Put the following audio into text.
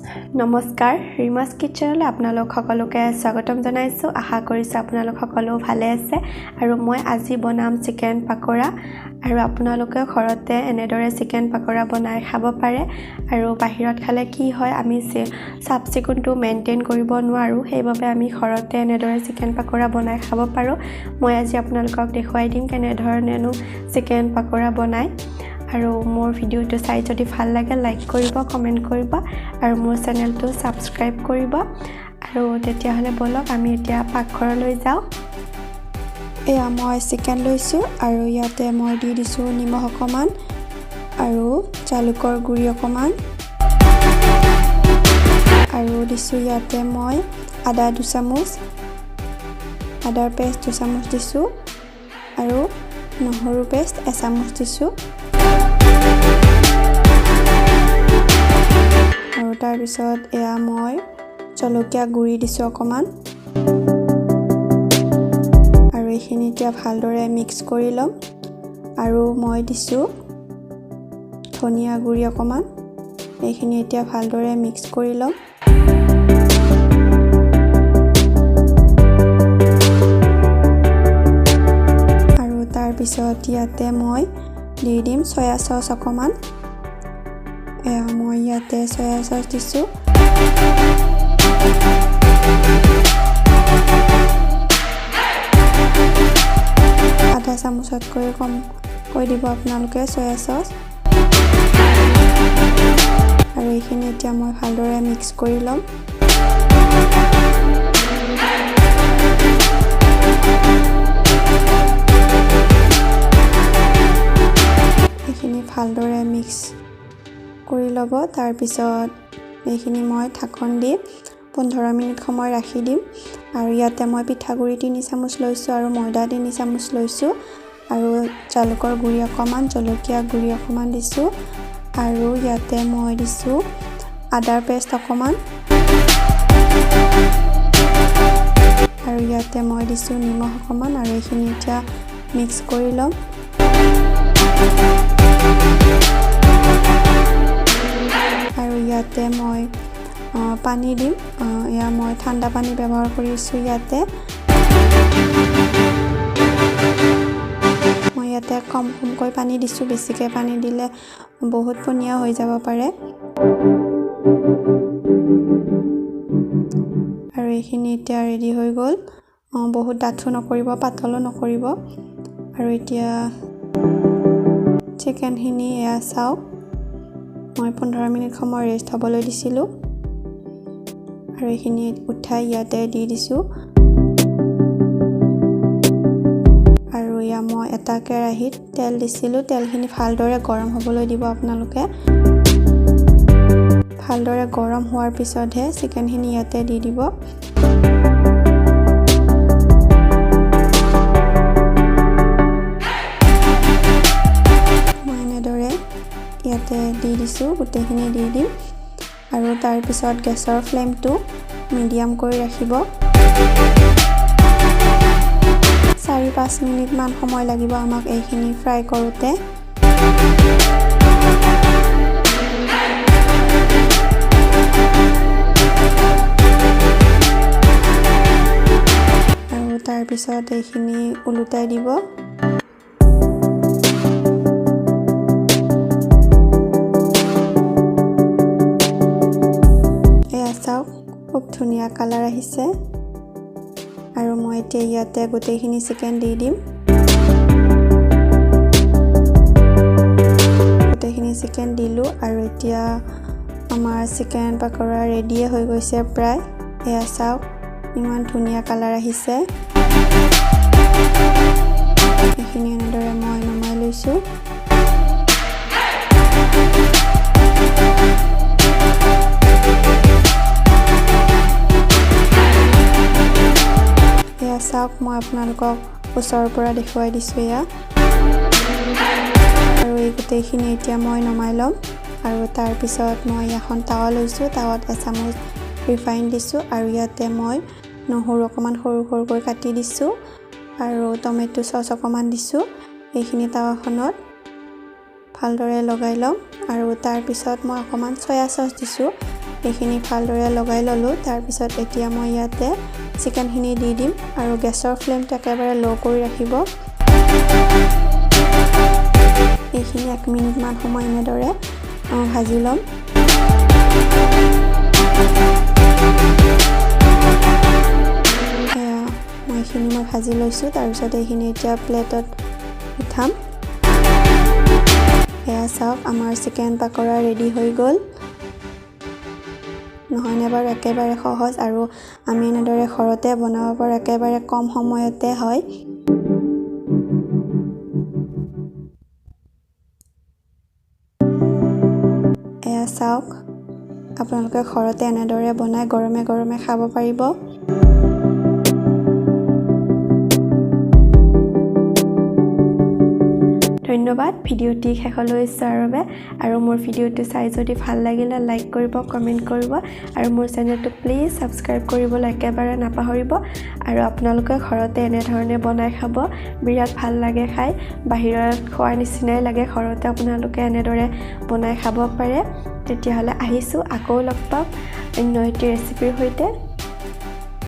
নমস্কাৰ ৰিমাস কিচেনলৈ আপোনালোক সকলোকে স্বাগতম জনাইছো আশা কৰিছো আপোনালোক সকলো ভালে আছে আৰু মই আজি বনাম চিকেন পাকোৰা আৰু আপোনালোকে ঘৰতে এনেদৰে চিকেন পাকোৰা বনাই খাব পাৰে আৰু বাহিৰত খালে কি হয় আমি সাবচিকুনটো মেইনটেইন কৰিব নোৱাৰো সেইবাবে আমি ঘৰতে এনেদৰে চিকেন পাকোৰা বনাই খাব পাৰো মই আজি আপোনালোকক দেখুৱাই দিম কেনে ধৰণেনো চিকেন পাকোৰা বনাই আৰু মোৰ ভিডিওটো চাই যদি ভাল লাগে লাইক কৰিব কমেন্ট কৰিব আৰু মোৰ চেনেলটো সাবস্ক্ৰাইব কৰিব আৰু তেতিয়া হলে বলক আমি এতিয়া পাকঘৰলৈ যাও এয়া মই চিকেন লৈছো আৰু ইয়াতে মই দি দিছো নিমখ অকমান আৰু জালুকৰ গুৰি অকমান আৰু দিছো ইয়াতে মই আদা 2 চামুচ আদাৰ পেষ্ট 2 চামুচ দিছো আৰু নহৰু পেষ্ট 1 চামুচ দিছো আৰু তাৰ পিছত এয়া মই জলকীয়া গুৰি দিছো অকমান আৰু এইখিনি এতিয়া ভালদৰে মিক্স কৰি লম আৰু মই দিছো ধনিয়া গুৰি অকমান এইখিনি এতিয়া ভালদৰে মিক্স কৰি লম আৰু তাৰ পিছত ইয়াতে মই দি দিম সয়া সস অকমান এয়া মই ইয়াতে সয়া সস দিছো আধা চামুচতকৈ কম কৈ দিব আপোনালোকে সয়া সস আৰু এইখিনি এতিয়া মই ভালদৰে মিক্স কৰি লম এইখিনি ভালদৰে মিক্স কৰি লব তাৰ পিছত এইখিনি মই ঢাকন দি 15 মিনিট সময় ৰাখি দিম আৰু ইয়াতে মই পিঠাগুৰি 3 চামুচ লৈছো আৰু ময়দা 3 চামুচ লৈছো আৰু জালুকৰ গুৰি অকমান জলকীয়া গুৰি অকমান দিছো আৰু ইয়াতে মই দিছো আদাৰ পেষ্ট অকমান আৰু ইয়াতে মই দিছো নিমখ অকমান আৰু এইখিনি এতিয়া মিক্স কৰি লম আৰু ইয়াতে মই পানী দিম ইয়া মই ঠাণ্ডা পানী ব্যৱহাৰ কৰিছো ইয়াতে মই ইয়াতে কমকৈ পানী দিছো বেছিকে পানী দিলে বহুত পনীয়া হৈ যাব পাৰে আৰু এইখিনি এতিয়া ৰেডি হৈ গল বহুত ডাঠু নকৰিব পাতলো নকৰিব আৰু এতিয়া চিকেন খিনি এয়া চাও মই 15 মিনিট সময় ৰেষ্ট হ'বলৈ দিছিলো আৰু এইখিনি উঠাই ইয়াতে দি দিছো আৰু ইয়া মই এটা কেৰাহীত তেল দিছিলো তেলখিনি ভালদৰে গৰম হ'বলৈ দিব আপোনালোকে ভালদৰে গৰম হোৱাৰ পিছতহে চিকেনখিনি ইয়াতে দি দিব মই এনেদৰে ইয়াতে দি দিছো গোটেইখিনি দি দিম আৰু তাৰ পিছত গেছৰ ফ্লেমটো মিডিয়াম কৰি ৰাখিব 4-5 মিনিট মান সময় লাগিব আমাক এইখিনি ফ্ৰাই কৰোতে আৰু তাৰ পিছত এইখিনি উলুটাই দিব খুব ধুনীয়া কালাৰ আহিছে আৰু মই এতিয়া ইয়াতে গোটেইখিনি চিকেন দি দিম গোটেইখিনি চিকেন দিলো আৰু এতিয়া আমাৰ চিকেন পাকোৰা ৰেডি হৈ গৈছে প্ৰায় এয়া চাওক ইমান ধুনীয়া কালাৰ আহিছে এইখিনি এনেদৰে মই নমাই লৈছো চাওক মই আপোনালোকক ওচৰৰ পৰা দেখুৱাই দিছো ইয়া আৰু এই গোটেইখিনি এতিয়া মই নমাই লম আৰু তাৰ পিছত মই এখন তাৱা লৈছো তাৱাত 1 চামুচ ৰিফাইন দিছো আৰু ইয়াতে মই নহৰু অকমান সৰু সৰুকৈ কাটি দিছো আৰু টমেটো সস অকমান দিছো এইখিনি তাৱাখনত ভালদৰে লগাই লম আৰু তাৰ পিছত মই অকমান সয়া সস দিছো এইখিনি ভালদৰে লগাই ল'লোঁ। তাৰপিছত এতিয়া মই ইয়াতে চিকেনখিনি দি দিম আৰু গেছৰ ফ্লেমটো একেবাৰে ল' কৰি ৰাখিব। এইখিনি 1 মিনিটমান সময় এনেদৰে ভাজি ল'ম। এইখিনি মই ভাজি লৈছোঁ। তাৰপিছত এইখিনি এতিয়া প্লেটত উঠাম। এয়া চাওক, আমাৰ চিকেন পাকোৰা ৰেডি হৈ গ'ল। নহয়নে বাৰু? একেবাৰে সহজ আৰু আমি এনেদৰে ঘৰতে বনাব পাৰোঁ, একেবাৰে কম সময়তে হয়। এয়া চাওক, আপোনালোকে ঘৰতে এনেদৰে বনাই গৰমে গৰমে খাব পাৰিব। ধন্যবাদ ভিডিঅ'টি শেষলৈ চোৱাৰ বাবে। আৰু মোৰ ভিডিঅ'টো চাই যদি ভাল লাগিলে লাইক কৰিব, কমেণ্ট কৰিব আৰু মোৰ চেনেলটো প্লিজ ছাবস্ক্ৰাইব কৰিবলৈ একেবাৰে নাপাহৰিব। আৰু আপোনালোকে ঘৰতে এনেধৰণে বনাই খাব, বিৰাট ভাল লাগে খাই। বাহিৰত খোৱাৰ নিচিনাই লাগে, ঘৰতে আপোনালোকে এনেদৰে বনাই খাব পাৰে। তেতিয়াহ'লে আহিছোঁ, আকৌ লগ পাম অন্য এটি ৰেচিপিৰ সৈতে।